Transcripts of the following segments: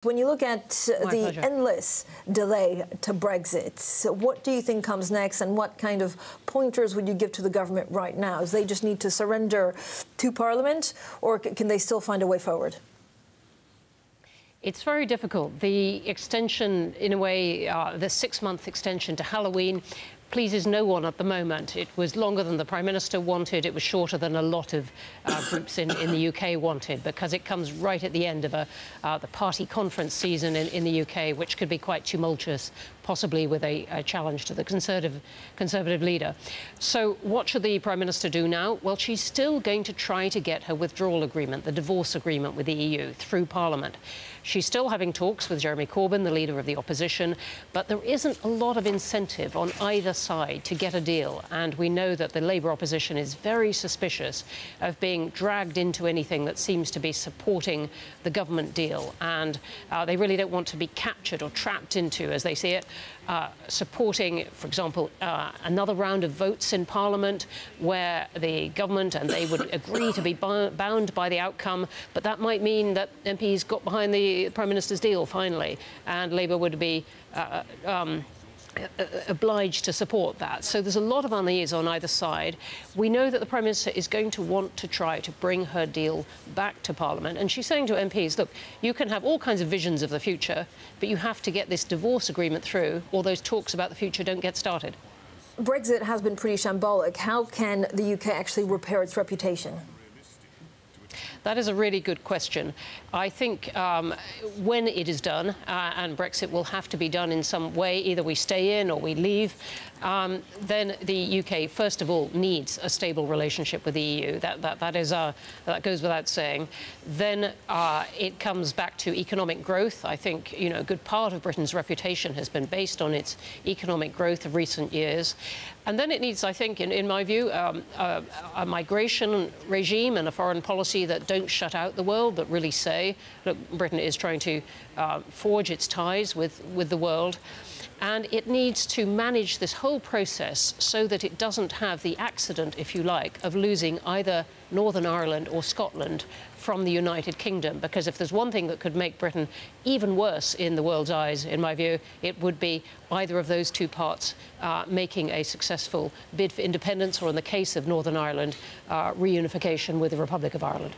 When you look at the endless delay to Brexit, what do you think comes next, and what kind of pointers would you give to the government right now? Do they just need to surrender to Parliament, or can they still find a way forward? It's very difficult. The extension, in a way, the 6-month extension to Halloween, pleases no one at the moment. It was longer than the Prime Minister wanted. It was shorter than a lot of groups in the UK wanted, because it comes right at the end of the party conference season in the UK, which could be quite tumultuous, possibly with a challenge to the Conservative leader. So what should the Prime Minister do now? Well, she's still going to try to get her withdrawal agreement, the divorce agreement with the EU, through Parliament. She's still having talks with Jeremy Corbyn, the leader of the opposition, but there isn't a lot of incentive on either side to get a deal. And we know that the Labour opposition is very suspicious of being dragged into anything that seems to be supporting the government deal. And they really don't want to be captured or trapped into, as they see it, supporting, for example, another round of votes in Parliament where the government and they would agree to be bound by the outcome, but that might mean that MPs got behind the Prime Minister's deal finally, and Labour would be obliged to support that. So there's a lot of unease on either side. We know that the Prime Minister is going to want to try to bring her deal back to Parliament. And she's saying to MPs, look, you can have all kinds of visions of the future, but you have to get this divorce agreement through, or those talks about the future don't get started. Brexit has been pretty shambolic. How can the UK actually repair its reputation? That is a really good question. I think when it is done, and Brexit will have to be done in some way, either we stay in or we leave, then the UK, first of all, needs a stable relationship with the EU. That goes without saying. Then it comes back to economic growth. I think, you know, a good part of Britain's reputation has been based on its economic growth of recent years. And then it needs, I think, in my view, a migration regime and a foreign policy that don't shut out the world, but really say, look, Britain is trying to forge its ties with the world. And it needs to manage this whole process so that it doesn't have the accident, if you like, of losing either Northern Ireland or Scotland from the United Kingdom. Because if there's one thing that could make Britain even worse in the world's eyes, in my view, it would be either of those two parts making a successful bid for independence, or in the case of Northern Ireland, reunification with the Republic of Ireland.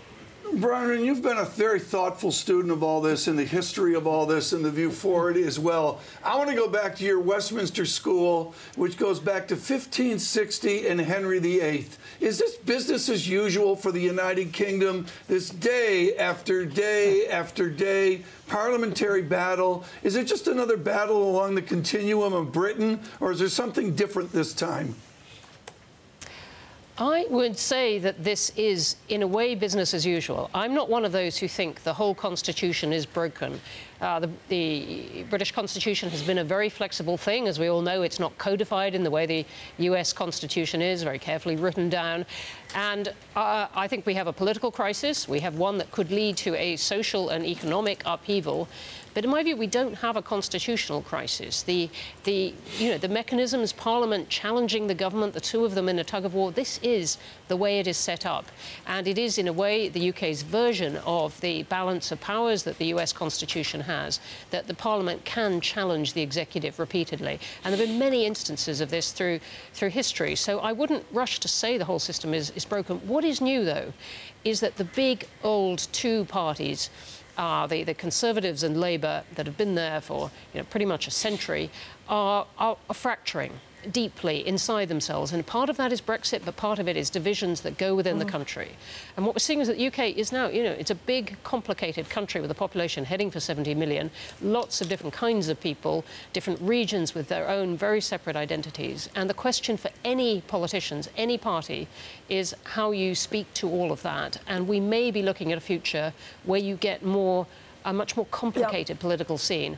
Bronwen, you've been a very thoughtful student of all this and the history of all this and the view forward as well. I want to go back to your Westminster School, which goes back to 1560 and Henry VIII. Is this business as usual for the United Kingdom? This day after day after day parliamentary battle? Is it just another battle along the continuum of Britain, or is there something different this time? I would say that this is, in a way, business as usual. I'm not one of those who think the whole Constitution is broken. The British Constitution has been a very flexible thing. As we all know, it's not codified in the way the US Constitution is, very carefully written down. And I think we have a political crisis. We have one that could lead to a social and economic upheaval. But in my view, we don't have a constitutional crisis. The mechanisms, Parliament challenging the government, the two of them in a tug-of-war, this is the way it is set up. And it is, in a way, the UK's version of the balance of powers that the US Constitution has, that the Parliament can challenge the executive repeatedly. And there have been many instances of this through history. So I wouldn't rush to say the whole system is broken. What is new, though, is that the big old two parties, the Conservatives and Labour, that have been there for pretty much a century, are fracturing deeply inside themselves. And part of that is Brexit, but part of it is divisions that go within the country. And what we're seeing is that the UK is now, it's a big, complicated country with a population heading for 70 million, lots of different kinds of people, different regions with their own very separate identities. And the question for any politicians, any party, is how you speak to all of that. And we may be looking at a future where you get a much more complicated political scene.